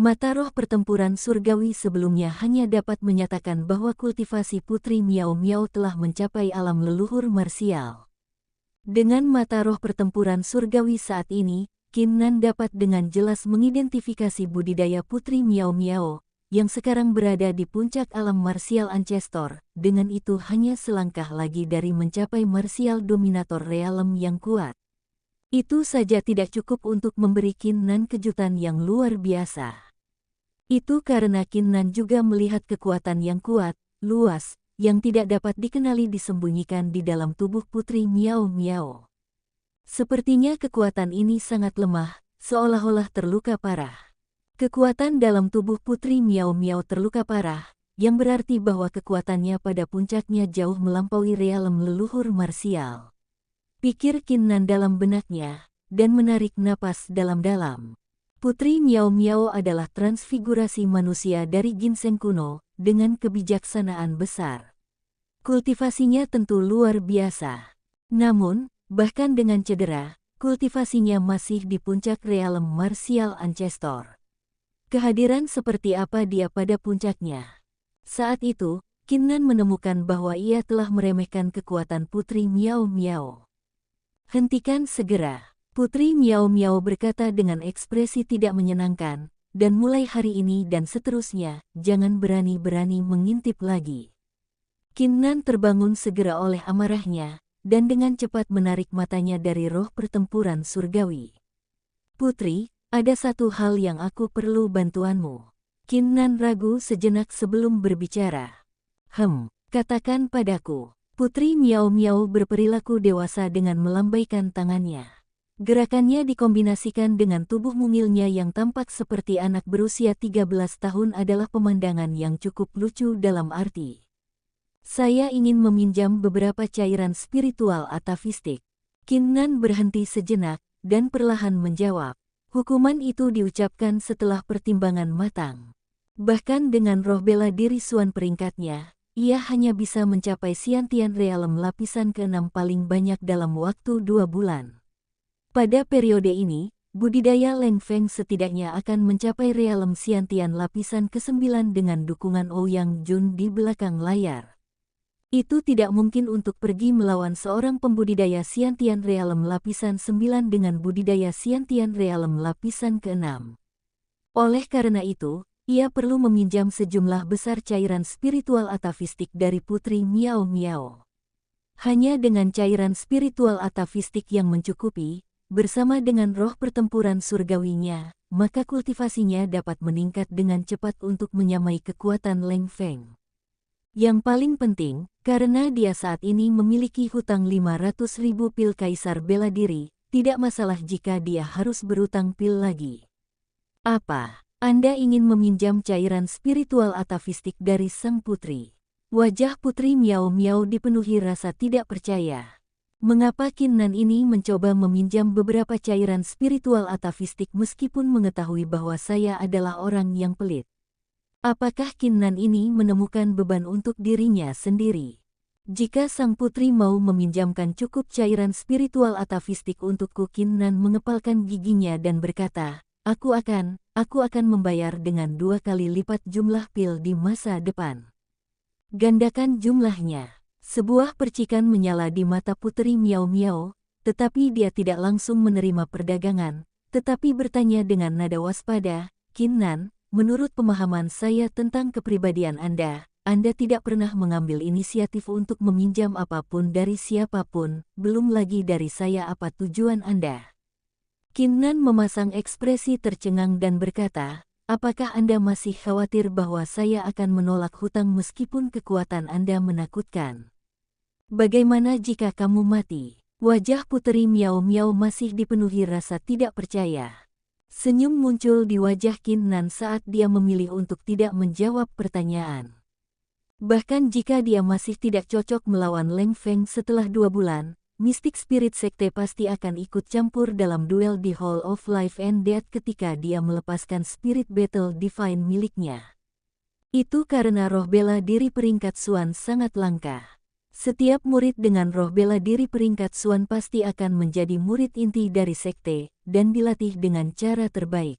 Mata roh pertempuran surgawi sebelumnya hanya dapat menyatakan bahwa kultivasi Putri Miao Miao telah mencapai alam leluhur marsial. Dengan mata roh pertempuran surgawi saat ini, Qin Nan dapat dengan jelas mengidentifikasi budidaya Putri Miao Miao, yang sekarang berada di puncak alam marsial Ancestor, dengan itu hanya selangkah lagi dari mencapai marsial dominator realem yang kuat. Itu saja tidak cukup untuk memberi Qin Nan kejutan yang luar biasa. Itu karena Qin Nan juga melihat kekuatan yang kuat, luas, yang tidak dapat dikenali disembunyikan di dalam tubuh Putri Miao Miao. Sepertinya kekuatan ini sangat lemah, seolah-olah terluka parah. Kekuatan dalam tubuh Putri Miao Miao terluka parah, yang berarti bahwa kekuatannya pada puncaknya jauh melampaui realem leluhur marsial. Pikir Qin Nan dalam benaknya, dan menarik napas dalam-dalam. Putri Miao Miao adalah transfigurasi manusia dari ginseng kuno, dengan kebijaksanaan besar. Kultivasinya tentu luar biasa. Namun, bahkan dengan cedera, kultivasinya masih di puncak realem marsial Ancestor. Kehadiran seperti apa dia pada puncaknya? Saat itu, Qin Nan menemukan bahwa ia telah meremehkan kekuatan Putri Miao Miao. Hentikan segera, Putri Miao Miao berkata dengan ekspresi tidak menyenangkan, dan mulai hari ini dan seterusnya, jangan berani-berani mengintip lagi. Qin Nan terbangun segera oleh amarahnya, dan dengan cepat menarik matanya dari roh pertempuran surgawi. Putri, ada satu hal yang aku perlu bantuanmu. Qin Nan ragu sejenak sebelum berbicara. Katakan padaku. Putri Miao Miao berperilaku dewasa dengan melambaikan tangannya. Gerakannya dikombinasikan dengan tubuh mungilnya yang tampak seperti anak berusia 13 tahun adalah pemandangan yang cukup lucu dalam arti. Saya ingin meminjam beberapa cairan spiritual atafistik. Qin Nan berhenti sejenak, dan perlahan menjawab. Hukuman itu diucapkan setelah pertimbangan matang. Bahkan dengan roh bela diri Suan peringkatnya, ia hanya bisa mencapai Xiantian Realem lapisan ke-6 paling banyak dalam waktu 2 bulan. Pada periode ini, budidaya Leng Feng setidaknya akan mencapai Realem Xiantian lapisan ke-9 dengan dukungan Ouyang Jun di belakang layar. Itu tidak mungkin untuk pergi melawan seorang pembudidaya Xiantian Realem lapisan 9 dengan budidaya Xiantian Realem lapisan ke-6. Oleh karena itu, ia perlu meminjam sejumlah besar cairan spiritual atafistik dari Putri Miao Miao. Hanya dengan cairan spiritual atafistik yang mencukupi, bersama dengan roh pertempuran surgawinya, maka kultivasinya dapat meningkat dengan cepat untuk menyamai kekuatan Leng Feng. Yang paling penting, karena dia saat ini memiliki hutang 500.000 pil kaisar bela diri, tidak masalah jika dia harus berutang pil lagi. Apa? Anda ingin meminjam cairan spiritual atafistik dari sang putri? Wajah Putri Miao Miao dipenuhi rasa tidak percaya. Mengapa Qin Nan ini mencoba meminjam beberapa cairan spiritual atafistik meskipun mengetahui bahwa saya adalah orang yang pelit? Apakah Qin Nan ini menemukan beban untuk dirinya sendiri? Jika sang putri mau meminjamkan cukup cairan spiritual atafistik untukku, Qin Nan mengepalkan giginya dan berkata, Aku akan membayar dengan 2 kali lipat jumlah pil di masa depan. Gandakan jumlahnya. Sebuah percikan menyala di mata Putri Miao Miao, tetapi dia tidak langsung menerima perdagangan, tetapi bertanya dengan nada waspada, Qin Nan, menurut pemahaman saya tentang kepribadian Anda tidak pernah mengambil inisiatif untuk meminjam apapun dari siapapun, belum lagi dari saya. Apa tujuan Anda? Qin Nan memasang ekspresi tercengang dan berkata, apakah Anda masih khawatir bahwa saya akan menolak hutang meskipun kekuatan Anda menakutkan? Bagaimana jika kamu mati? Wajah Putri Miao Miao masih dipenuhi rasa tidak percaya. Senyum muncul di wajah Qin Nan saat dia memilih untuk tidak menjawab pertanyaan. Bahkan jika dia masih tidak cocok melawan Leng Feng setelah 2 bulan, Mystic Spirit Sekte pasti akan ikut campur dalam duel di Hall of Life and Death ketika dia melepaskan Spirit Battle Divine miliknya. Itu karena roh bela diri peringkat Suan sangat langka. Setiap murid dengan roh bela diri peringkat Suan pasti akan menjadi murid inti dari sekte, dan dilatih dengan cara terbaik.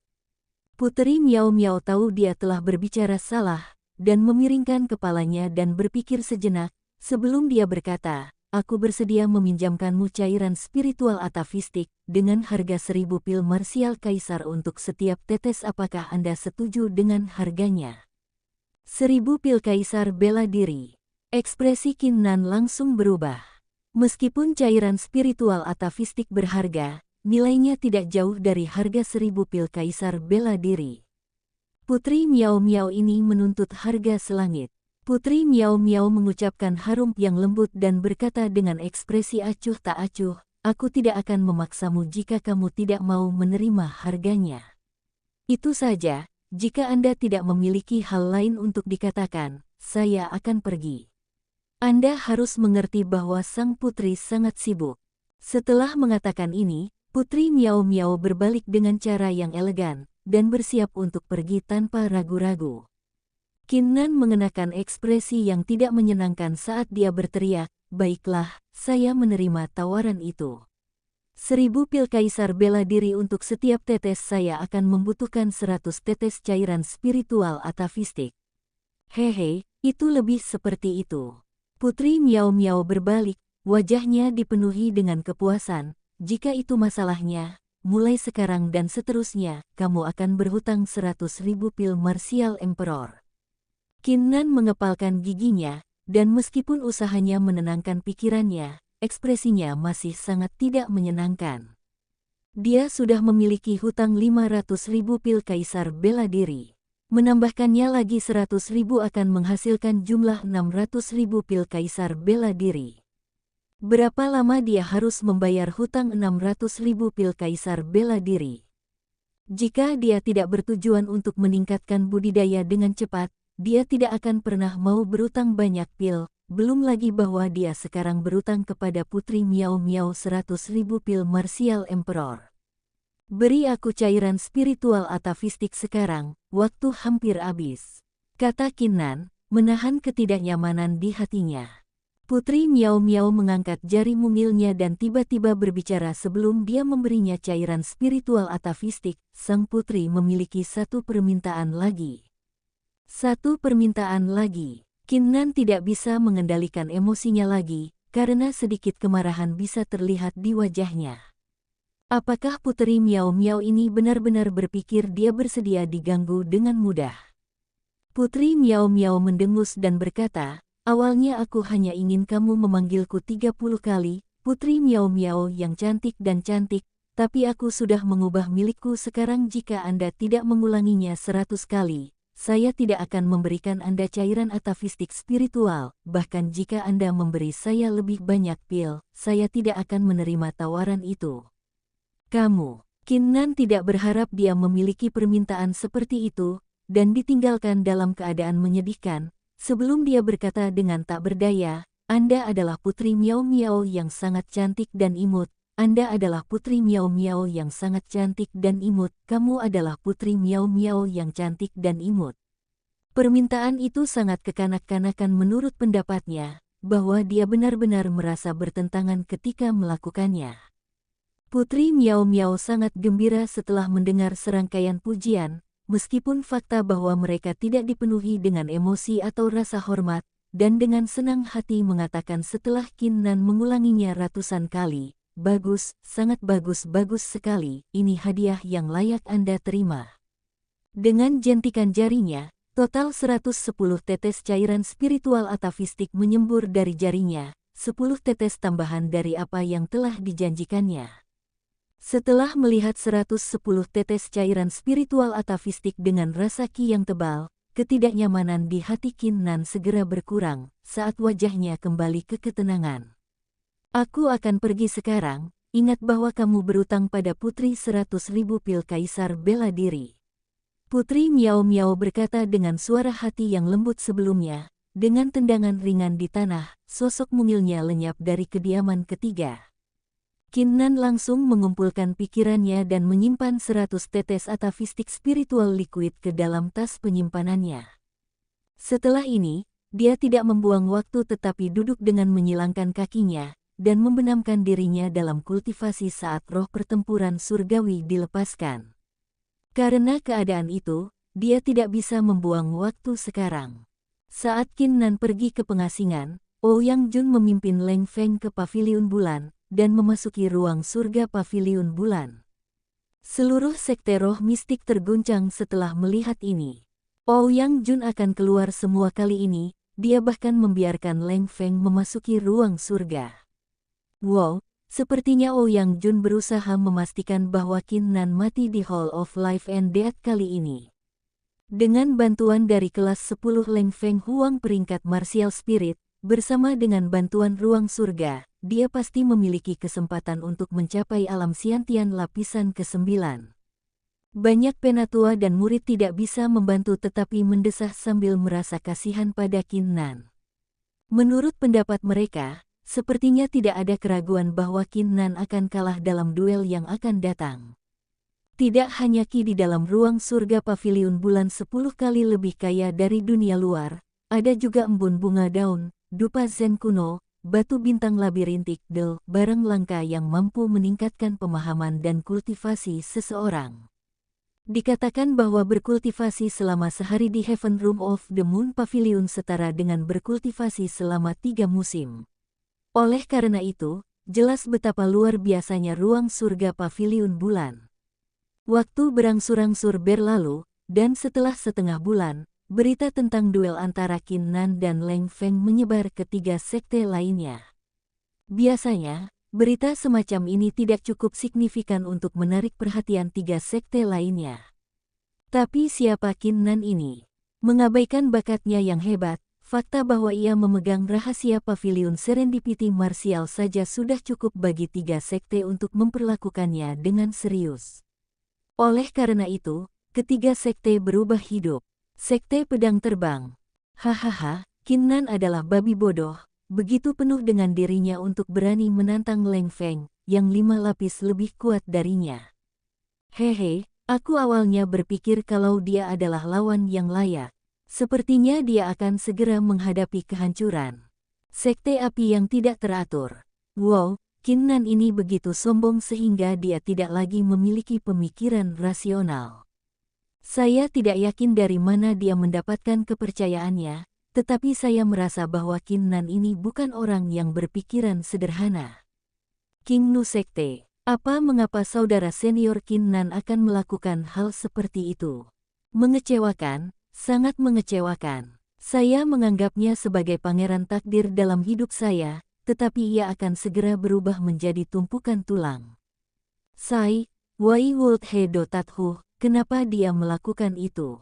Putri Miao Miao tahu dia telah berbicara salah, dan memiringkan kepalanya dan berpikir sejenak, sebelum dia berkata, aku bersedia meminjamkanmu cairan spiritual atafistik, dengan harga 1000 pil marsial kaisar untuk setiap tetes. Apakah Anda setuju dengan harganya? 1000 pil kaisar bela diri. Ekspresi Qin Nan langsung berubah. Meskipun cairan spiritual atafistik berharga, nilainya tidak jauh dari harga 1000 pil kaisar bela diri. Putri Miao Miao ini menuntut harga selangit. Putri Miao Miao mengucapkan harum yang lembut dan berkata dengan ekspresi acuh tak acuh, aku tidak akan memaksamu jika kamu tidak mau menerima harganya. Itu saja, jika Anda tidak memiliki hal lain untuk dikatakan, saya akan pergi. Anda harus mengerti bahwa sang putri sangat sibuk. Setelah mengatakan ini, Putri Miao Miao berbalik dengan cara yang elegan, dan bersiap untuk pergi tanpa ragu-ragu. Qin Nan mengenakan ekspresi yang tidak menyenangkan saat dia berteriak, baiklah, saya menerima tawaran itu. 1000 pil kaisar bela diri untuk setiap tetes. Saya akan membutuhkan 100 tetes cairan spiritual atafistik. Hehe, itu lebih seperti itu. Putri Miao Miao berbalik, wajahnya dipenuhi dengan kepuasan. Jika itu masalahnya, mulai sekarang dan seterusnya, kamu akan berhutang 100.000 pil marsial emperor. Qin Nan mengepalkan giginya, dan meskipun usahanya menenangkan pikirannya, ekspresinya masih sangat tidak menyenangkan. Dia sudah memiliki hutang 500.000 pil kaisar bela diri. Menambahkannya lagi 100.000 akan menghasilkan jumlah 600.000 pil kaisar bela diri. Berapa lama dia harus membayar hutang 600.000 pil kaisar bela diri? Jika dia tidak bertujuan untuk meningkatkan budidaya dengan cepat, dia tidak akan pernah mau berutang banyak pil, belum lagi bahwa dia sekarang berutang kepada Putri Miao Miao 100.000 pil marsial emperor. Beri aku cairan spiritual atafistik sekarang, waktu hampir habis, kata Qin Nan, menahan ketidaknyamanan di hatinya. Putri Miao Miao mengangkat jari mungilnya dan tiba-tiba berbicara sebelum dia memberinya cairan spiritual atafistik. Sang putri memiliki satu permintaan lagi. Satu permintaan lagi. Qin Nan tidak bisa mengendalikan emosinya lagi, karena sedikit kemarahan bisa terlihat di wajahnya. Apakah Putri Miao Miao ini benar-benar berpikir dia bersedia diganggu dengan mudah? Putri Miao Miao mendengus dan berkata, awalnya aku hanya ingin kamu memanggilku 30 kali, Putri Miao Miao yang cantik dan cantik, tapi aku sudah mengubah milikku sekarang. Jika Anda tidak mengulanginya 100 kali, saya tidak akan memberikan Anda cairan atafistik spiritual. Bahkan jika Anda memberi saya lebih banyak pil, saya tidak akan menerima tawaran itu. Kamu, Qin Nan tidak berharap dia memiliki permintaan seperti itu, dan ditinggalkan dalam keadaan menyedihkan, sebelum dia berkata dengan tak berdaya, Anda adalah Putri Miao Miao yang sangat cantik dan imut, Anda adalah Putri Miao Miao yang sangat cantik dan imut, kamu adalah Putri Miao Miao yang cantik dan imut. Permintaan itu sangat kekanak-kanakan menurut pendapatnya, bahwa dia benar-benar merasa bertentangan ketika melakukannya. Putri Miao Miao sangat gembira setelah mendengar serangkaian pujian, meskipun fakta bahwa mereka tidak dipenuhi dengan emosi atau rasa hormat, dan dengan senang hati mengatakan setelah Qin Nan mengulanginya ratusan kali, bagus, sangat bagus, bagus sekali, ini hadiah yang layak Anda terima. Dengan jentikan jarinya, total 110 tetes cairan spiritual atafistik menyembur dari jarinya, 10 tetes tambahan dari apa yang telah dijanjikannya. Setelah melihat 110 tetes cairan spiritual atafistik dengan rasa qi yang tebal, ketidaknyamanan di hati Qin Nan segera berkurang saat wajahnya kembali ke ketenangan. Aku akan pergi sekarang, ingat bahwa kamu berutang pada Putri 100.000 pil kaisar bela diri. Putri Miao Miao berkata dengan suara hati yang lembut sebelumnya, dengan tendangan ringan di tanah, sosok mungilnya lenyap dari kediaman ketiga. Qin Nan langsung mengumpulkan pikirannya dan menyimpan 100 tetes atafistik spiritual liquid ke dalam tas penyimpanannya. Setelah ini, dia tidak membuang waktu tetapi duduk dengan menyilangkan kakinya, dan membenamkan dirinya dalam kultivasi saat roh pertempuran surgawi dilepaskan. Karena keadaan itu, dia tidak bisa membuang waktu sekarang. Saat Qin Nan pergi ke pengasingan, Ouyang Jun memimpin Leng Feng ke Paviliun Bulan, dan memasuki ruang surga Paviliun Bulan. Seluruh sekte roh mistik terguncang setelah melihat ini. Ouyang Jun akan keluar semua kali ini, dia bahkan membiarkan Leng Feng memasuki ruang surga. Wow, sepertinya Ouyang Jun berusaha memastikan bahwa Qin Nan mati di Hall of Life and Death kali ini. Dengan bantuan dari kelas 10 Leng Feng Huang peringkat Martial Spirit, bersama dengan bantuan ruang surga, dia pasti memiliki kesempatan untuk mencapai alam Xiantian lapisan ke-9. Banyak penatua dan murid tidak bisa membantu tetapi mendesah sambil merasa kasihan pada Qin Nan. Menurut pendapat mereka, sepertinya tidak ada keraguan bahwa Qin Nan akan kalah dalam duel yang akan datang. Tidak hanya Qi di dalam ruang surga Paviliun Bulan 10 kali lebih kaya dari dunia luar, ada juga embun bunga daun, dupa zen kuno, batu bintang labirintik, barang langka yang mampu meningkatkan pemahaman dan kultivasi seseorang. Dikatakan bahwa berkultivasi selama sehari di Heaven Room of the Moon Pavilion setara dengan berkultivasi selama 3 musim. Oleh karena itu, jelas betapa luar biasanya ruang surga Paviliun Bulan. Waktu berangsur-angsur berlalu, dan setelah setengah bulan, berita tentang duel antara Qin Nan dan Leng Feng menyebar ke 3 sekte lainnya. Biasanya, berita semacam ini tidak cukup signifikan untuk menarik perhatian 3 sekte lainnya. Tapi siapa Qin Nan ini? Mengabaikan bakatnya yang hebat, fakta bahwa ia memegang rahasia Paviliun Serendipity Martial saja sudah cukup bagi 3 sekte untuk memperlakukannya dengan serius. Oleh karena itu, ketiga sekte berubah hidup. Sekte Pedang Terbang. Hahaha, Qin Nan adalah babi bodoh, begitu penuh dengan dirinya untuk berani menantang Leng Feng, yang 5 lapis lebih kuat darinya. Hehe, aku awalnya berpikir kalau dia adalah lawan yang layak. Sepertinya dia akan segera menghadapi kehancuran. Sekte Api yang tidak teratur. Wow, Qin Nan ini begitu sombong sehingga dia tidak lagi memiliki pemikiran rasional. Saya tidak yakin dari mana dia mendapatkan kepercayaannya, tetapi saya merasa bahwa Qin Nan ini bukan orang yang berpikiran sederhana. King Nu Sekte, mengapa saudara senior Qin Nan akan melakukan hal seperti itu? Mengecewakan, sangat mengecewakan. Saya menganggapnya sebagai pangeran takdir dalam hidup saya, tetapi ia akan segera berubah menjadi tumpukan tulang. Wai World Hedo Tathu, kenapa dia melakukan itu?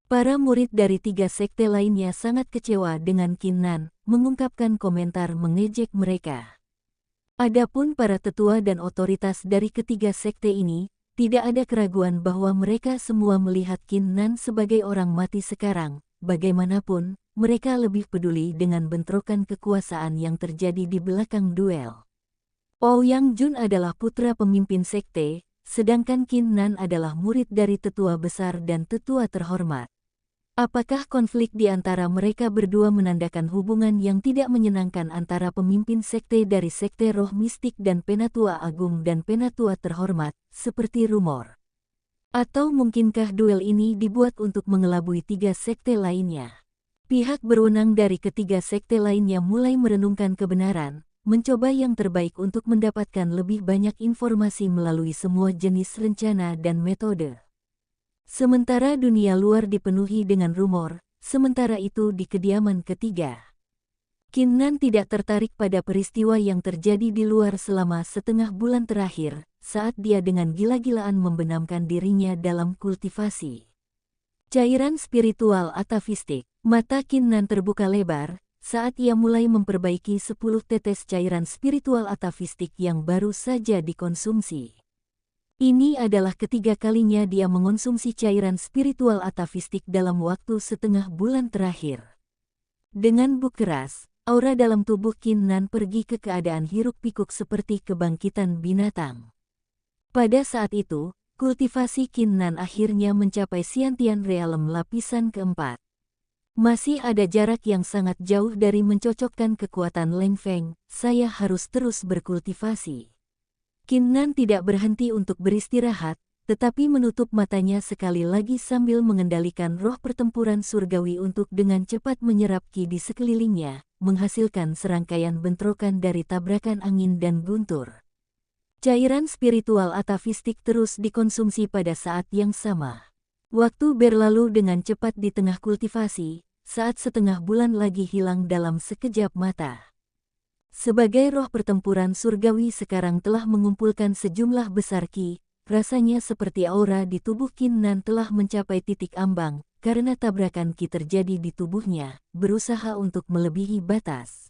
Para murid dari 3 sekte lainnya sangat kecewa dengan Qin Nan, mengungkapkan komentar mengejek mereka. Adapun para tetua dan otoritas dari ketiga sekte ini, tidak ada keraguan bahwa mereka semua melihat Qin Nan sebagai orang mati sekarang. Bagaimanapun, mereka lebih peduli dengan bentrokan kekuasaan yang terjadi di belakang duel. Ouyang Jun adalah putra pemimpin sekte, sedangkan Qin Nan adalah murid dari tetua besar dan tetua terhormat. Apakah konflik di antara mereka berdua menandakan hubungan yang tidak menyenangkan antara pemimpin sekte dari sekte roh mistik dan penatua agung dan penatua terhormat, seperti rumor? Atau mungkinkah duel ini dibuat untuk mengelabui 3 sekte lainnya? Pihak berwenang dari ketiga sekte lainnya mulai merenungkan kebenaran, mencoba yang terbaik untuk mendapatkan lebih banyak informasi melalui semua jenis rencana dan metode. Sementara dunia luar dipenuhi dengan rumor, sementara itu di kediaman ketiga, Qin Nan tidak tertarik pada peristiwa yang terjadi di luar selama setengah bulan terakhir, saat dia dengan gila-gilaan membenamkan dirinya dalam kultivasi. Cairan spiritual atavistik. Mata Qin Nan terbuka lebar, saat ia mulai memperbaiki 10 tetes cairan spiritual atavistik yang baru saja dikonsumsi. Ini adalah ketiga kalinya dia mengonsumsi cairan spiritual atavistik dalam waktu setengah bulan terakhir. Dengan buk keras, aura dalam tubuh Qin Nan pergi ke keadaan hiruk-pikuk seperti kebangkitan binatang. Pada saat itu, kultivasi Qin Nan akhirnya mencapai Xiantian Realm lapisan keempat. Masih ada jarak yang sangat jauh dari mencocokkan kekuatan Leng Feng, saya harus terus berkultivasi. Qin Nan tidak berhenti untuk beristirahat, tetapi menutup matanya sekali lagi sambil mengendalikan roh pertempuran surgawi untuk dengan cepat menyerap ki di sekelilingnya, menghasilkan serangkaian bentrokan dari tabrakan angin dan guntur. Cairan spiritual atafistik terus dikonsumsi pada saat yang sama. Waktu berlalu dengan cepat di tengah kultivasi, saat setengah bulan lagi hilang dalam sekejap mata. Sebagai roh pertempuran surgawi sekarang telah mengumpulkan sejumlah besar ki, rasanya seperti aura di tubuh Qin Nan telah mencapai titik ambang, karena tabrakan ki terjadi di tubuhnya, berusaha untuk melebihi batas.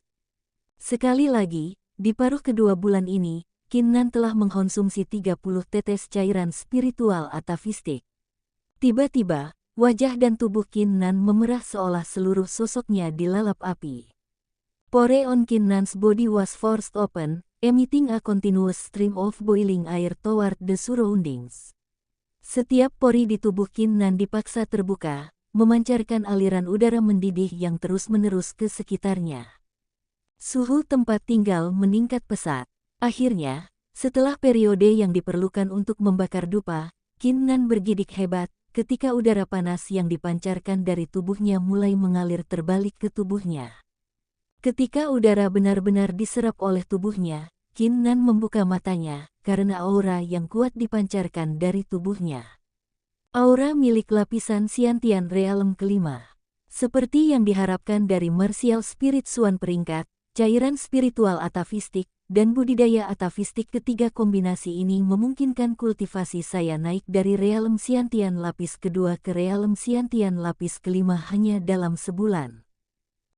Sekali lagi, di paruh kedua bulan ini, Qin Nan telah mengkonsumsi 30 tetes cairan spiritual atafistik. Tiba-tiba, wajah dan tubuh Qin Nan memerah seolah seluruh sosoknya dilalap api. Pore on Qin Nan's body was forced open, emitting a continuous stream of boiling air toward the surroundings. Setiap pori di tubuh Qin Nan dipaksa terbuka, memancarkan aliran udara mendidih yang terus-menerus ke sekitarnya. Suhu tempat tinggal meningkat pesat. Akhirnya, setelah periode yang diperlukan untuk membakar dupa, Qin Nan bergidik hebat ketika udara panas yang dipancarkan dari tubuhnya mulai mengalir terbalik ke tubuhnya. Ketika udara benar-benar diserap oleh tubuhnya, Qin Nan membuka matanya karena aura yang kuat dipancarkan dari tubuhnya. Aura milik lapisan Xiantian Realm kelima. Seperti yang diharapkan dari Martial Spirit Swan peringkat, cairan spiritual atafistik, dan budidaya atafistik ketiga kombinasi ini memungkinkan kultivasi saya naik dari Realm Xiantian lapis kedua ke Realm Xiantian lapis kelima hanya dalam sebulan.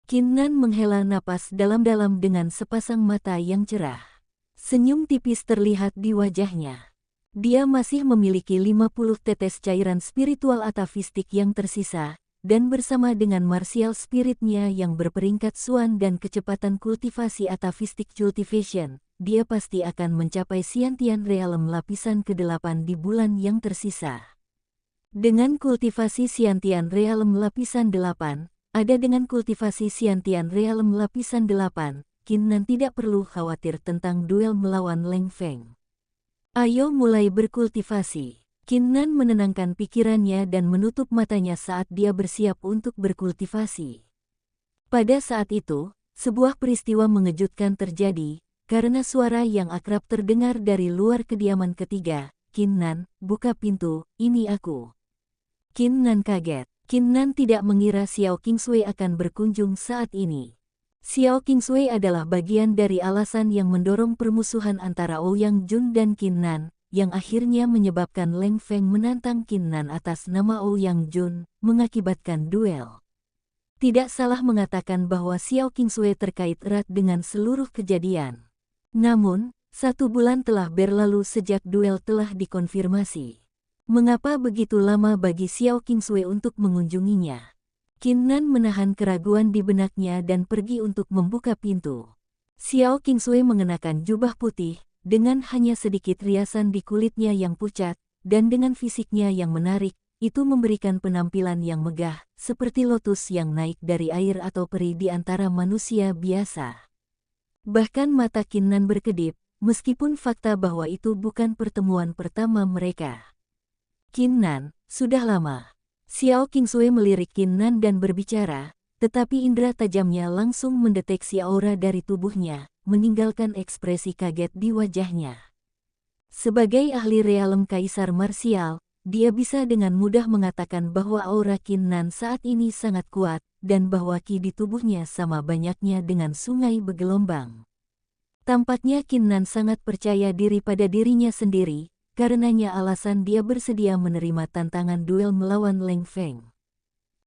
Qin Nan menghela napas dalam-dalam dengan sepasang mata yang cerah. Senyum tipis terlihat di wajahnya. Dia masih memiliki 50 tetes cairan spiritual atafistik yang tersisa, dan bersama dengan martial spiritnya yang berperingkat Swan dan kecepatan kultivasi atafistik cultivation, dia pasti akan mencapai Xiantian Realm lapisan ke-8 di bulan yang tersisa. Dengan kultivasi Xiantian Realm lapisan 8, ada dengan kultivasi Xiantian Realm lapisan 8, Qin Nan tidak perlu khawatir tentang duel melawan Leng Feng. Ayo mulai berkultivasi. Qin Nan menenangkan pikirannya dan menutup matanya saat dia bersiap untuk berkultivasi. Pada saat itu, sebuah peristiwa mengejutkan terjadi, karena suara yang akrab terdengar dari luar kediaman ketiga. Qin Nan, buka pintu, ini aku. Qin Nan kaget. Qin Nan tidak mengira Xiao Qingsui akan berkunjung saat ini. Xiao Qingsui adalah bagian dari alasan yang mendorong permusuhan antara Ouyang Jun dan Qin Nan, yang akhirnya menyebabkan Leng Feng menantang Qin Nan atas nama Ouyang Jun, mengakibatkan duel. Tidak salah mengatakan bahwa Xiao Qingsui terkait erat dengan seluruh kejadian. Namun, 1 bulan telah berlalu sejak duel telah dikonfirmasi. Mengapa begitu lama bagi Xiao Qingsui untuk mengunjunginya? Qin Nan menahan keraguan di benaknya dan pergi untuk membuka pintu. Xiao Qingsui mengenakan jubah putih, dengan hanya sedikit riasan di kulitnya yang pucat, dan dengan fisiknya yang menarik, itu memberikan penampilan yang megah, seperti lotus yang naik dari air atau peri di antara manusia biasa. Bahkan mata Qin Nan berkedip, meskipun fakta bahwa itu bukan pertemuan pertama mereka. Qin Nan, sudah lama. Xiao Qingsui melirik Qin Nan dan berbicara, tetapi indera tajamnya langsung mendeteksi aura dari tubuhnya, meninggalkan ekspresi kaget di wajahnya. Sebagai ahli realem kaisar marsial, dia bisa dengan mudah mengatakan bahwa aura Qin Nan saat ini sangat kuat, dan bahwa ki di tubuhnya sama banyaknya dengan sungai bergelombang. Tampaknya Qin Nan sangat percaya diri pada dirinya sendiri, karenanya alasan dia bersedia menerima tantangan duel melawan Leng Feng.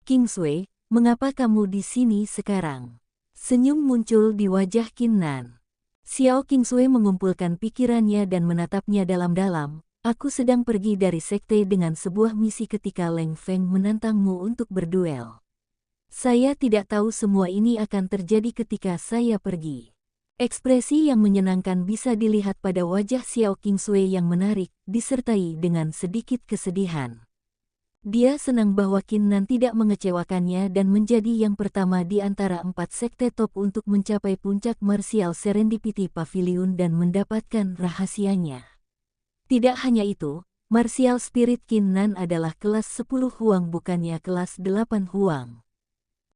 Qingsui, mengapa kamu di sini sekarang? Senyum muncul di wajah Qin Nan. Xiao Qingsui mengumpulkan pikirannya dan menatapnya dalam-dalam. Aku sedang pergi dari sekte dengan sebuah misi ketika Leng Feng menantangmu untuk berduel. Saya tidak tahu semua ini akan terjadi ketika saya pergi. Ekspresi yang menyenangkan bisa dilihat pada wajah Xiao Qingsui yang menarik, disertai dengan sedikit kesedihan. Dia senang bahwa Qin Nan tidak mengecewakannya dan menjadi yang pertama di antara 4 sekte top untuk mencapai puncak Martial Serendipity Pavilion dan mendapatkan rahasianya. Tidak hanya itu, Martial Spirit Qin Nan adalah kelas 10 Huang bukannya kelas 8 Huang.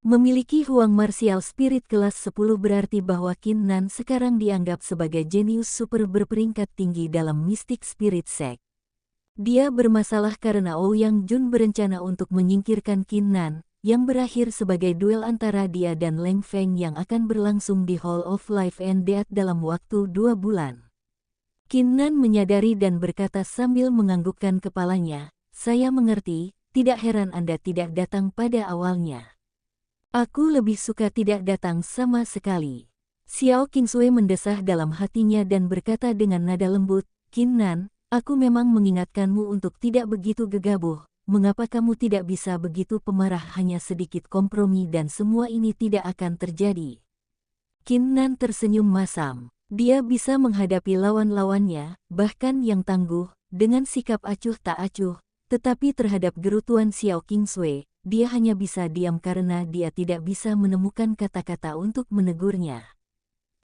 Memiliki Huang Martial Spirit kelas 10 berarti bahwa Qin Nan sekarang dianggap sebagai jenius super berperingkat tinggi dalam Mystic Spirit Sect. Dia bermasalah karena Ouyang Jun berencana untuk menyingkirkan Qin Nan, yang berakhir sebagai duel antara dia dan Leng Feng yang akan berlangsung di Hall of Life and Death dalam waktu 2 bulan. Qin Nan menyadari dan berkata sambil menganggukkan kepalanya, "Saya mengerti, tidak heran Anda tidak datang pada awalnya. Aku lebih suka tidak datang sama sekali." Xiao Qingsui mendesah dalam hatinya dan berkata dengan nada lembut, "Qin Nan, aku memang mengingatkanmu untuk tidak begitu gegabah. Mengapa kamu tidak bisa begitu pemarah? Hanya sedikit kompromi dan semua ini tidak akan terjadi." Qin Nan tersenyum masam. Dia bisa menghadapi lawan-lawannya, bahkan yang tangguh, dengan sikap acuh tak acuh, tetapi terhadap gerutuan Xiao Qingsui, dia hanya bisa diam karena dia tidak bisa menemukan kata-kata untuk menegurnya.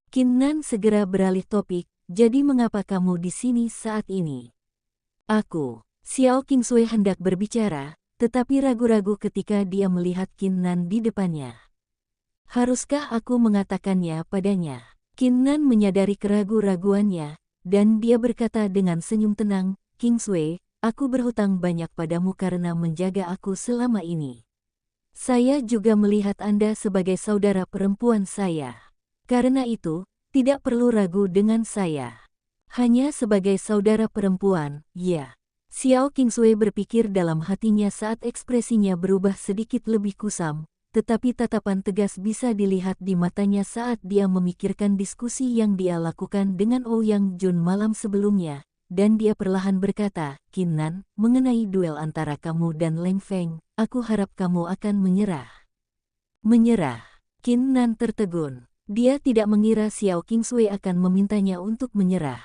Qin Nan segera beralih topik, "Jadi mengapa kamu di sini saat ini?" Xiao Qingsui hendak berbicara, tetapi ragu-ragu ketika dia melihat Qin Nan di depannya. "Haruskah aku mengatakannya padanya?" Qin Nan menyadari keraguan-raguannya, dan dia berkata dengan senyum tenang, "Qingsui, aku berhutang banyak padamu karena menjaga aku selama ini. Saya juga melihat Anda sebagai saudara perempuan saya. Karena itu, tidak perlu ragu dengan saya. Hanya sebagai saudara perempuan, ya." Xiao Qingsui berpikir dalam hatinya saat ekspresinya berubah sedikit lebih kusam, tetapi tatapan tegas bisa dilihat di matanya saat dia memikirkan diskusi yang dia lakukan dengan Ouyang Jun malam sebelumnya. Dan dia perlahan berkata, "Qin Nan, mengenai duel antara kamu dan Leng Feng, aku harap kamu akan menyerah." Menyerah? Qin Nan tertegun. Dia tidak mengira Xiao Qingsui akan memintanya untuk menyerah.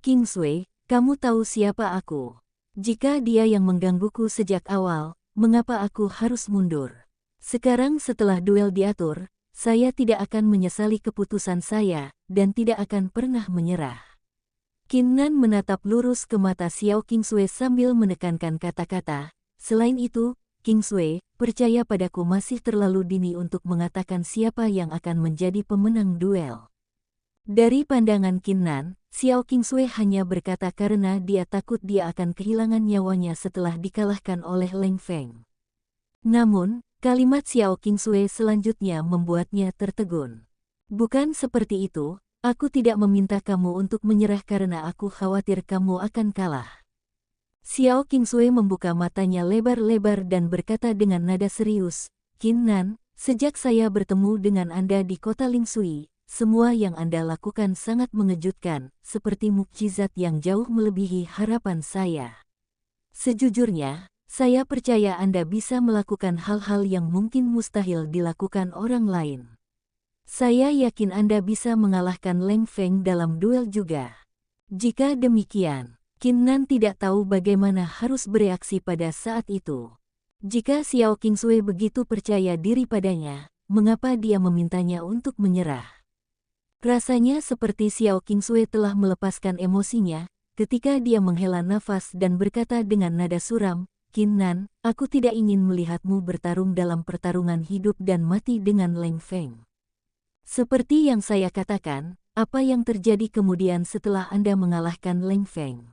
"Qingsui, kamu tahu siapa aku? Jika dia yang menggangguku sejak awal, mengapa aku harus mundur? Sekarang setelah duel diatur, saya tidak akan menyesali keputusan saya, dan tidak akan pernah menyerah." Qin Nan menatap lurus ke mata Xiao Qingsui sambil menekankan kata-kata, "Selain itu, Qingsui, percaya padaku masih terlalu dini untuk mengatakan siapa yang akan menjadi pemenang duel." Dari pandangan Qin Nan, Xiao Qingsui hanya berkata karena dia takut dia akan kehilangan nyawanya setelah dikalahkan oleh Leng Feng. Namun, kalimat Xiao Qingsui selanjutnya membuatnya tertegun. "Bukan seperti itu. Aku tidak meminta kamu untuk menyerah karena aku khawatir kamu akan kalah." Xiao Qingsui membuka matanya lebar-lebar dan berkata dengan nada serius, "Qin Nan, sejak saya bertemu dengan Anda di kota Lingsui, semua yang Anda lakukan sangat mengejutkan, seperti mukjizat yang jauh melebihi harapan saya. Sejujurnya, saya percaya Anda bisa melakukan hal-hal yang mungkin mustahil dilakukan orang lain. Saya yakin Anda bisa mengalahkan Leng Feng dalam duel juga." Jika demikian, Qin Nan tidak tahu bagaimana harus bereaksi pada saat itu. Jika Xiao Qingsui begitu percaya diri padanya, mengapa dia memintanya untuk menyerah? Rasanya seperti Xiao Qingsui telah melepaskan emosinya, ketika dia menghela nafas dan berkata dengan nada suram, "Qin Nan, aku tidak ingin melihatmu bertarung dalam pertarungan hidup dan mati dengan Leng Feng. Seperti yang saya katakan, apa yang terjadi kemudian setelah Anda mengalahkan Leng Feng?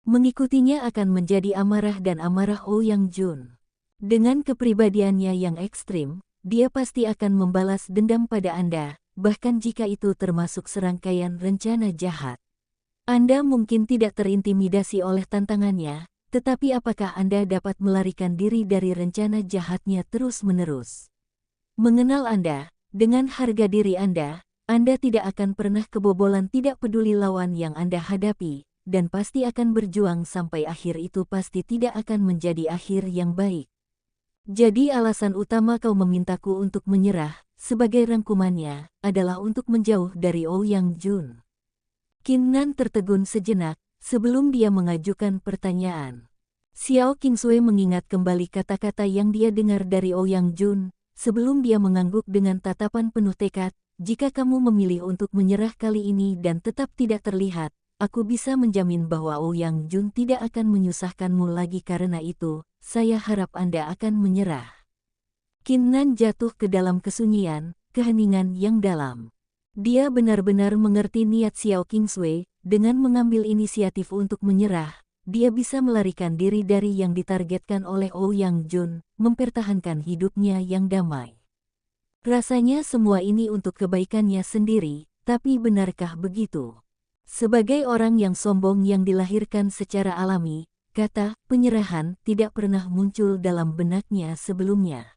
Mengikutinya akan menjadi amarah dan amarah Ouyang Jun. Dengan kepribadiannya yang ekstrim, dia pasti akan membalas dendam pada Anda, bahkan jika itu termasuk serangkaian rencana jahat. Anda mungkin tidak terintimidasi oleh tantangannya, tetapi apakah Anda dapat melarikan diri dari rencana jahatnya terus-menerus? Mengenal Anda, dengan harga diri Anda tidak akan pernah kebobolan tidak peduli lawan yang Anda hadapi, dan pasti akan berjuang sampai akhir. Itu pasti tidak akan menjadi akhir yang baik. Jadi alasan utama kau memintaku untuk menyerah, sebagai rangkumannya, adalah untuk menjauh dari Ouyang Jun." Qin Nan tertegun sejenak, sebelum dia mengajukan pertanyaan. Xiao Qingsui mengingat kembali kata-kata yang dia dengar dari Ouyang Jun, sebelum dia mengangguk dengan tatapan penuh tekad, "Jika kamu memilih untuk menyerah kali ini dan tetap tidak terlihat, aku bisa menjamin bahwa Ouyang Jun tidak akan menyusahkanmu lagi karena itu, saya harap Anda akan menyerah. Qin Nan jatuh ke dalam kesunyian, keheningan yang dalam. Dia benar-benar mengerti niat Xiao Qingsui, dengan mengambil inisiatif untuk menyerah, dia bisa melarikan diri dari yang ditargetkan oleh Ouyang Jun, mempertahankan hidupnya yang damai. Rasanya semua ini untuk kebaikannya sendiri, tapi benarkah begitu? Sebagai orang yang sombong yang dilahirkan secara alami, kata penyerahan tidak pernah muncul dalam benaknya sebelumnya.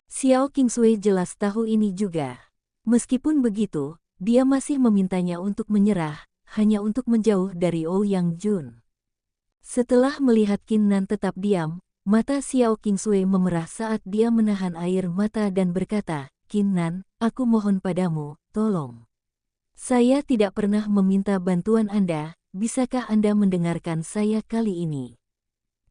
Xiao Qingsui jelas tahu ini juga. Meskipun begitu, dia masih memintanya untuk menyerah, hanya untuk menjauh dari Ouyang Jun. Setelah melihat Qin Nan tetap diam, mata Xiao Qingsui memerah saat dia menahan air mata dan berkata, Qin Nan, aku mohon padamu, tolong. Saya tidak pernah meminta bantuan Anda, bisakah Anda mendengarkan saya kali ini?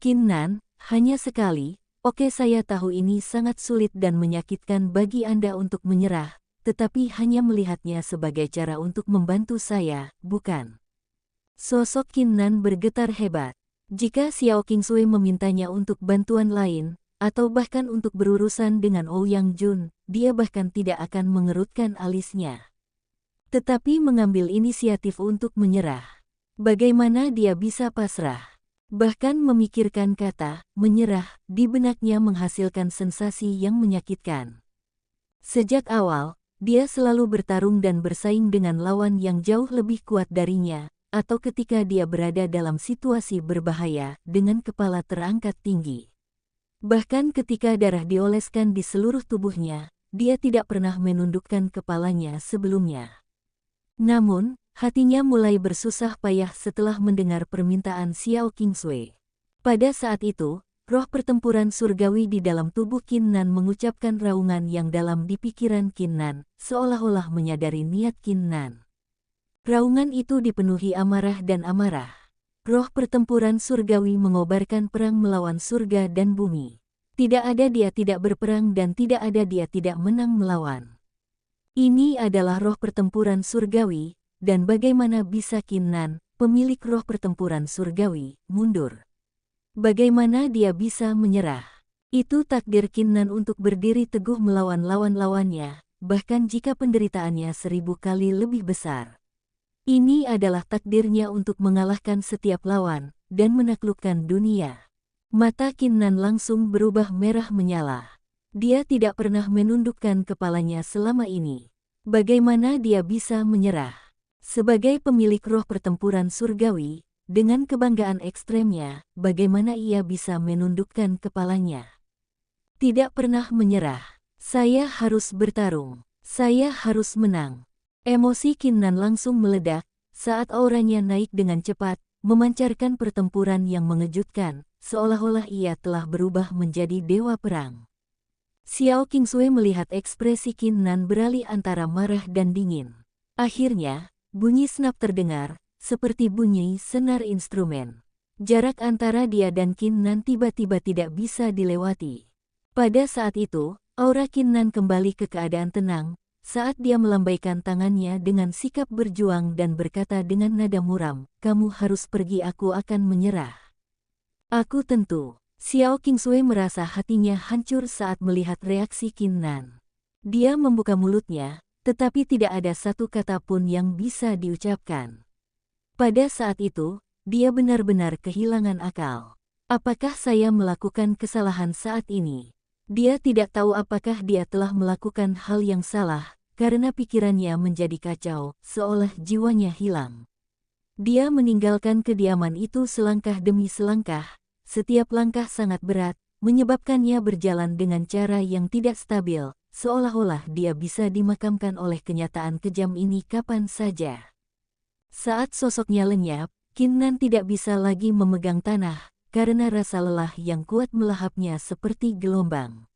Qin Nan, hanya sekali, oke saya tahu ini sangat sulit dan menyakitkan bagi Anda untuk menyerah, tetapi hanya melihatnya sebagai cara untuk membantu saya, bukan? Sosok Qin Nan bergetar hebat. Jika Xiao Qingsui memintanya untuk bantuan lain, atau bahkan untuk berurusan dengan Ouyang Jun, dia bahkan tidak akan mengerutkan alisnya. Tetapi mengambil inisiatif untuk menyerah. Bagaimana dia bisa pasrah? Bahkan memikirkan kata menyerah di benaknya menghasilkan sensasi yang menyakitkan. Sejak awal, dia selalu bertarung dan bersaing dengan lawan yang jauh lebih kuat darinya, atau ketika dia berada dalam situasi berbahaya dengan kepala terangkat tinggi. Bahkan ketika darah dioleskan di seluruh tubuhnya, dia tidak pernah menundukkan kepalanya sebelumnya. Namun, hatinya mulai bersusah payah setelah mendengar permintaan Xiao Qingsui. Pada saat itu, roh pertempuran surgawi di dalam tubuh Qin Nan mengucapkan raungan yang dalam di pikiran Qin Nan, seolah-olah menyadari niat Qin Nan. Raungan itu dipenuhi amarah dan amarah. Roh pertempuran surgawi mengobarkan perang melawan surga dan bumi. Tidak ada dia tidak berperang dan tidak ada dia tidak menang melawan. Ini adalah roh pertempuran surgawi, dan bagaimana bisa Qin Nan, pemilik roh pertempuran surgawi, mundur? Bagaimana dia bisa menyerah? Itu takdir Qin Nan untuk berdiri teguh melawan lawan-lawannya, bahkan jika penderitaannya 1000 kali lebih besar. Ini adalah takdirnya untuk mengalahkan setiap lawan, dan menaklukkan dunia. Mata Qin Nan langsung berubah merah menyala. Dia tidak pernah menundukkan kepalanya selama ini. Bagaimana dia bisa menyerah? Sebagai pemilik roh pertempuran surgawi, dengan kebanggaan ekstremnya, bagaimana ia bisa menundukkan kepalanya? Tidak pernah menyerah. Saya harus bertarung. Saya harus menang. Emosi Qin Nan langsung meledak, saat auranya naik dengan cepat, memancarkan pertempuran yang mengejutkan, seolah-olah ia telah berubah menjadi dewa perang. Xiao Qingsui melihat ekspresi Qin Nan beralih antara marah dan dingin. Akhirnya, bunyi snap terdengar, seperti bunyi senar instrumen. Jarak antara dia dan Qin Nan tiba-tiba tidak bisa dilewati. Pada saat itu, aura Qin Nan kembali ke keadaan tenang, saat dia melambaikan tangannya dengan sikap berjuang dan berkata dengan nada muram, kamu harus pergi aku akan menyerah. Aku tentu. Xiao Qingsui merasa hatinya hancur saat melihat reaksi Qin Nan. Dia membuka mulutnya, tetapi tidak ada satu kata pun yang bisa diucapkan. Pada saat itu, dia benar-benar kehilangan akal. Apakah saya melakukan kesalahan saat ini? Dia tidak tahu apakah dia telah melakukan hal yang salah, karena pikirannya menjadi kacau, seolah jiwanya hilang. Dia meninggalkan kediaman itu selangkah demi selangkah. Setiap langkah sangat berat, menyebabkannya berjalan dengan cara yang tidak stabil, seolah-olah dia bisa dimakamkan oleh kenyataan kejam ini kapan saja. Saat sosoknya lenyap, Qin Nan tidak bisa lagi memegang tanah, karena rasa lelah yang kuat melahapnya seperti gelombang.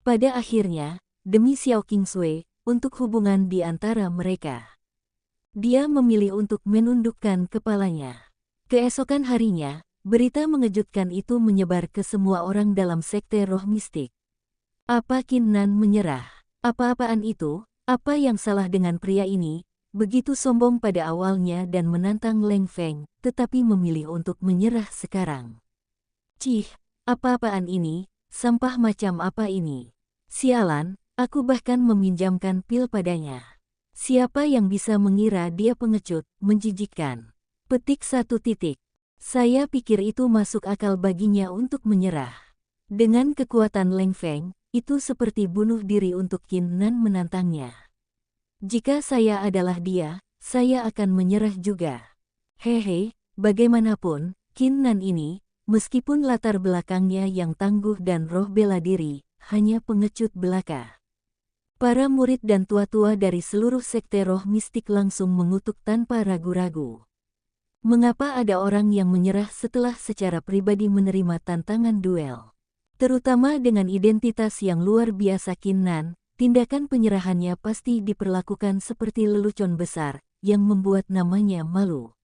Pada akhirnya, demi Xiao Qingsui, untuk hubungan di antara mereka, dia memilih untuk menundukkan kepalanya. Keesokan harinya, berita mengejutkan itu menyebar ke semua orang dalam sekte roh mistik. Apa Qin Nan menyerah? Apa-apaan itu? Apa yang salah dengan pria ini? begitu sombong pada awalnya dan menantang Leng Feng, tetapi memilih untuk menyerah sekarang. Cih, apa-apaan ini? Sampah macam apa ini? Sialan, aku bahkan meminjamkan pil padanya. Siapa yang bisa mengira dia pengecut, menjijikkan. Petik 1 titik. Saya pikir itu masuk akal baginya untuk menyerah. Dengan kekuatan Leng Feng, itu seperti bunuh diri untuk Qin Nan menantangnya. Jika saya adalah dia, saya akan menyerah juga. Hehe, bagaimanapun, Qin Nan ini, meskipun latar belakangnya yang tangguh dan roh bela diri, hanya pengecut belaka. Para murid dan tua-tua dari seluruh sekte roh mistik langsung mengutuk tanpa ragu-ragu. Mengapa ada orang yang menyerah setelah secara pribadi menerima tantangan duel? Terutama dengan identitas yang luar biasa Qin Nan, tindakan penyerahannya pasti diperlakukan seperti lelucon besar, yang membuat namanya malu.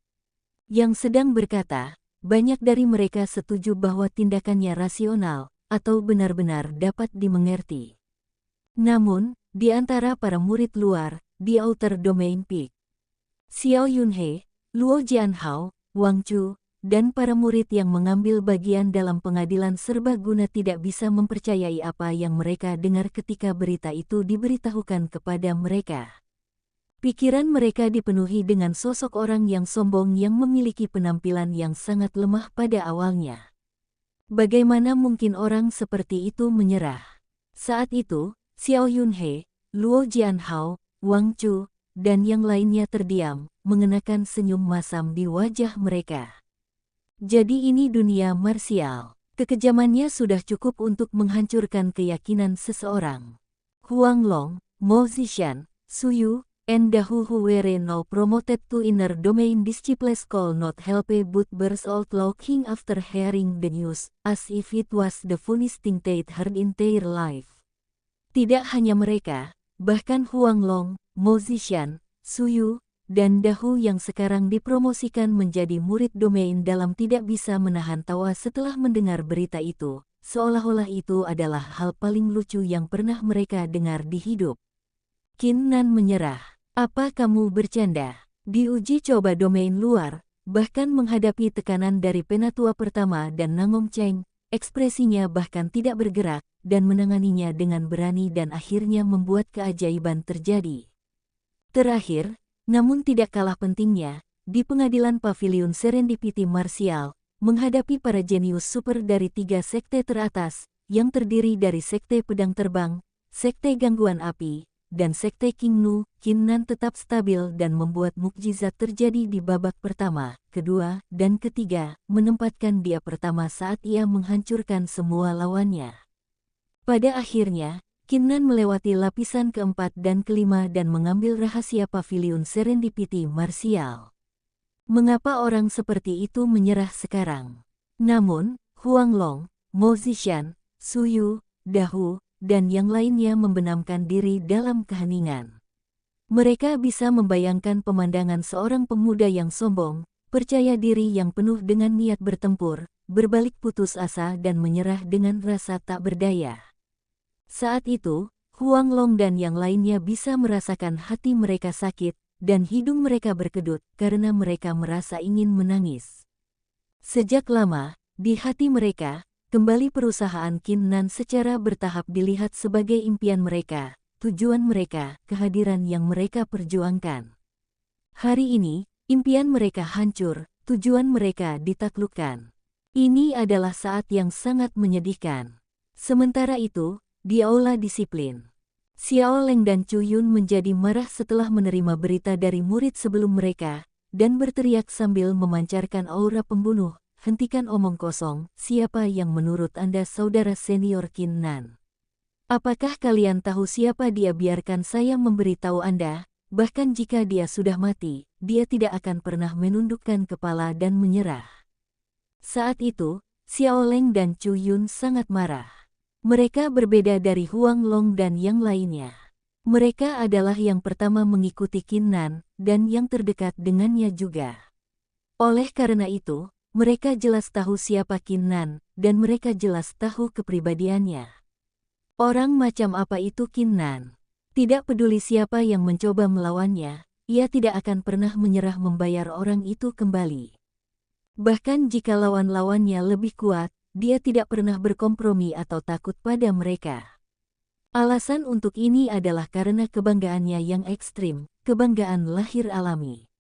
Yang sedang berkata, banyak dari mereka setuju bahwa tindakannya rasional, atau benar-benar dapat dimengerti. Namun, di antara para murid luar, di Outer Domain Peak, Xiao Yunhe, Luo Jianhao, Wang Chu, dan para murid yang mengambil bagian dalam pengadilan serbaguna tidak bisa mempercayai apa yang mereka dengar ketika berita itu diberitahukan kepada mereka. Pikiran mereka dipenuhi dengan sosok orang yang sombong yang memiliki penampilan yang sangat lemah pada awalnya. Bagaimana mungkin orang seperti itu menyerah? Saat itu, Xiao Yunhe, Luo Jianhao, Wang Chu, dan yang lainnya terdiam, mengenakan senyum masam di wajah mereka. Jadi ini dunia marsial. Kekejamannya sudah cukup untuk menghancurkan keyakinan seseorang. Huang Long, Mo Zishan, Suyu, and Dahu who were now promoted to inner domain disciples could not help but burst out laughing after hearing the news, as if it was the funniest thing they'd heard in their life. Tidak hanya mereka, bahkan Huang Long, Mo Zishan, Suyu, dan Dahu yang sekarang dipromosikan menjadi murid domain dalam tidak bisa menahan tawa setelah mendengar berita itu, seolah-olah itu adalah hal paling lucu yang pernah mereka dengar di hidup. Qin Nan menyerah. Apa kamu bercanda? Di uji coba domain luar, bahkan menghadapi tekanan dari penatua pertama dan Nangong Cheng, ekspresinya bahkan tidak bergerak, dan menanganinya dengan berani dan akhirnya membuat keajaiban terjadi. Terakhir, namun tidak kalah pentingnya, di pengadilan Pavilion Serendipity Martial, menghadapi para jenius super dari 3 sekte teratas, yang terdiri dari Sekte Pedang Terbang, Sekte Gangguan Api, dan Sekte King Nu, Qin Nan tetap stabil dan membuat mukjizat terjadi di babak pertama, kedua, dan ketiga, menempatkan dia pertama saat ia menghancurkan semua lawannya. Pada akhirnya, Qin Nan melewati lapisan keempat dan kelima dan mengambil rahasia Pavilion Serendipity Martial. Mengapa orang seperti itu menyerah sekarang? Namun, Huang Long, Mo Zishan, Suyu, Dahu, dan yang lainnya membenamkan diri dalam keheningan. Mereka bisa membayangkan pemandangan seorang pemuda yang sombong, percaya diri yang penuh dengan niat bertempur, berbalik putus asa dan menyerah dengan rasa tak berdaya. Saat itu, Huang Long dan yang lainnya bisa merasakan hati mereka sakit, dan hidung mereka berkedut karena mereka merasa ingin menangis. Sejak lama, di hati mereka, kembali perusahaan Qin Nan secara bertahap dilihat sebagai impian mereka, tujuan mereka, kehadiran yang mereka perjuangkan. Hari ini, impian mereka hancur, tujuan mereka ditaklukkan. Ini adalah saat yang sangat menyedihkan. Sementara itu, di aula disiplin, Xiao Leng dan Chu Yun menjadi marah setelah menerima berita dari murid sebelum mereka, dan berteriak sambil memancarkan aura pembunuh, "Hentikan omong kosong, siapa yang menurut Anda saudara senior Qin Nan? Apakah kalian tahu siapa dia? Biarkan saya memberitahu Anda, bahkan jika dia sudah mati, dia tidak akan pernah menundukkan kepala dan menyerah." Saat itu, Xiao Leng dan Chu Yun sangat marah. Mereka berbeda dari Huang Long dan yang lainnya. Mereka adalah yang pertama mengikuti Qin Nan, dan yang terdekat dengannya juga. Oleh karena itu, mereka jelas tahu siapa Qin Nan, dan mereka jelas tahu kepribadiannya. Orang macam apa itu Qin Nan? Tidak peduli siapa yang mencoba melawannya, ia tidak akan pernah menyerah membayar orang itu kembali. Bahkan jika lawan-lawannya lebih kuat, dia tidak pernah berkompromi atau takut pada mereka. Alasan untuk ini adalah karena kebanggaannya yang ekstrim, kebanggaan lahir alami.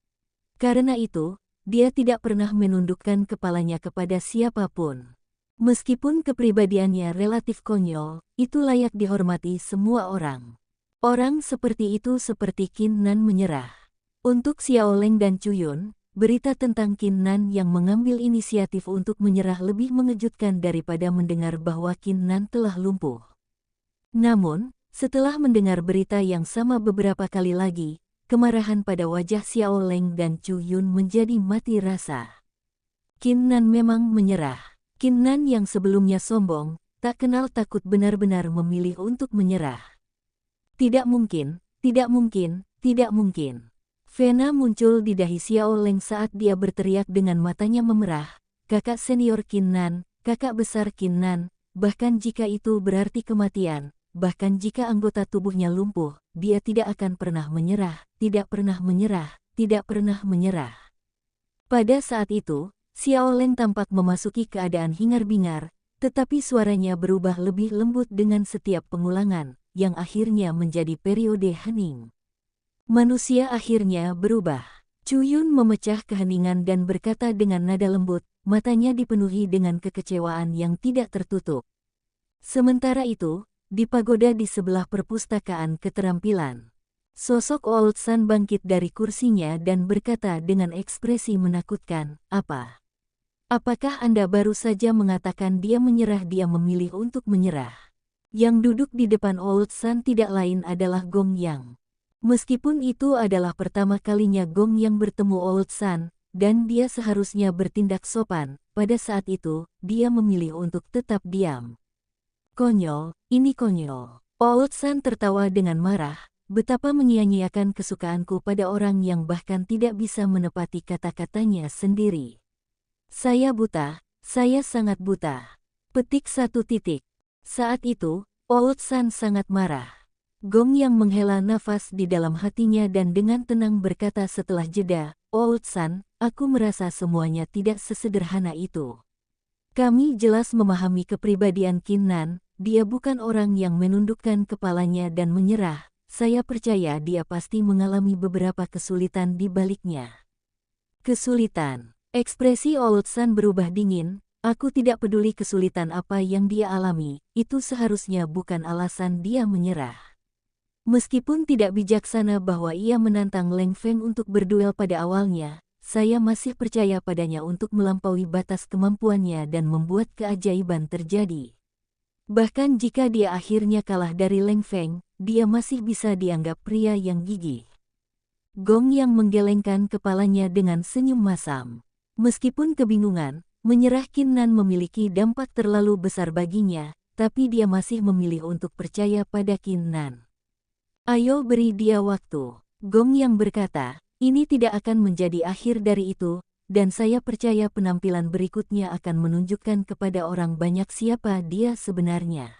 Karena itu, dia tidak pernah menundukkan kepalanya kepada siapapun. Meskipun kepribadiannya relatif konyol, itu layak dihormati semua orang. Orang seperti itu seperti Qin Nan menyerah. Untuk Xiao Leng dan Chu Yun, berita tentang Qin Nan yang mengambil inisiatif untuk menyerah lebih mengejutkan daripada mendengar bahwa Qin Nan telah lumpuh. Namun, setelah mendengar berita yang sama beberapa kali lagi, kemarahan pada wajah Xiao Leng dan Chu Yun menjadi mati rasa. Qin Nan memang menyerah. Qin Nan yang sebelumnya sombong, tak kenal takut benar-benar memilih untuk menyerah. Tidak mungkin, tidak mungkin, tidak mungkin. Vena muncul di dahi Xiao Leng saat dia berteriak dengan matanya memerah, kakak senior Qin Nan, kakak besar Qin Nan, bahkan jika itu berarti kematian, bahkan jika anggota tubuhnya lumpuh, dia tidak akan pernah menyerah, tidak pernah menyerah, tidak pernah menyerah. Pada saat itu, Xiao Leng tampak memasuki keadaan hingar-bingar, tetapi suaranya berubah lebih lembut dengan setiap pengulangan, yang akhirnya menjadi periode hening. Manusia akhirnya berubah. Chu Yun memecah keheningan dan berkata dengan nada lembut, matanya dipenuhi dengan kekecewaan yang tidak tertutup. Sementara itu, di pagoda di sebelah perpustakaan keterampilan, sosok Old Sun bangkit dari kursinya dan berkata dengan ekspresi menakutkan, Apakah Anda baru saja mengatakan dia menyerah? Dia memilih untuk menyerah. Yang duduk di depan Old Sun tidak lain adalah Gong Yang. Meskipun itu adalah pertama kalinya Gong Yang bertemu Old Sun, dan dia seharusnya bertindak sopan, pada saat itu, dia memilih untuk tetap diam. Konyol, ini konyol. Old Sun tertawa dengan marah, betapa menyia-nyiakan kesukaanku pada orang yang bahkan tidak bisa menepati kata-katanya sendiri. Saya buta, saya sangat buta. Petik 1. Saat itu, Old Sun sangat marah. Gong Yang menghela nafas di dalam hatinya dan dengan tenang berkata setelah jeda, Old Sun, aku merasa semuanya tidak sesederhana itu. Kami jelas memahami kepribadian Qin Nan, dia bukan orang yang menundukkan kepalanya dan menyerah, saya percaya dia pasti mengalami beberapa kesulitan di baliknya. Kesulitan. Ekspresi Old Sun berubah dingin, aku tidak peduli kesulitan apa yang dia alami, itu seharusnya bukan alasan dia menyerah. Meskipun tidak bijaksana bahwa ia menantang Leng Feng untuk berduel pada awalnya, saya masih percaya padanya untuk melampaui batas kemampuannya dan membuat keajaiban terjadi. Bahkan jika dia akhirnya kalah dari Leng Feng, dia masih bisa dianggap pria yang gigih. Gong Yang menggelengkan kepalanya dengan senyum masam. Meskipun kebingungan, menyerah Qin Nan memiliki dampak terlalu besar baginya, tapi dia masih memilih untuk percaya pada Qin Nan. Ayo beri dia waktu. Gong Yang berkata, ini tidak akan menjadi akhir dari itu, dan saya percaya penampilan berikutnya akan menunjukkan kepada orang banyak siapa dia sebenarnya.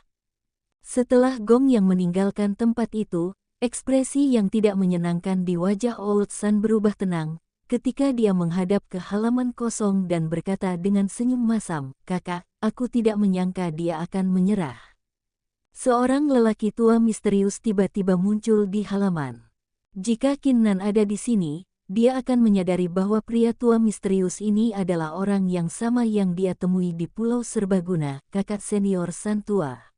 Setelah Gong Yang meninggalkan tempat itu, ekspresi yang tidak menyenangkan di wajah Old Sun berubah tenang, ketika dia menghadap ke halaman kosong dan berkata dengan senyum masam, kakak, aku tidak menyangka dia akan menyerah. Seorang lelaki tua misterius tiba-tiba muncul di halaman. Jika Qin Nan ada di sini, dia akan menyadari bahwa pria tua misterius ini adalah orang yang sama yang dia temui di Pulau Serbaguna, kakak senior San tua.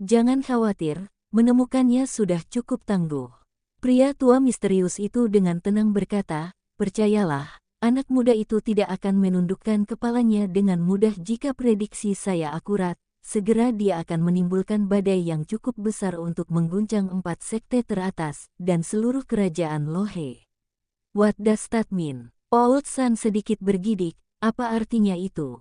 Jangan khawatir, menemukannya sudah cukup tangguh. Pria tua misterius itu dengan tenang berkata, percayalah, anak muda itu tidak akan menundukkan kepalanya dengan mudah jika prediksi saya akurat, segera dia akan menimbulkan badai yang cukup besar untuk mengguncang 4 sekte teratas dan seluruh kerajaan Lohe. What does that mean? Old Sun sedikit bergidik, apa artinya itu?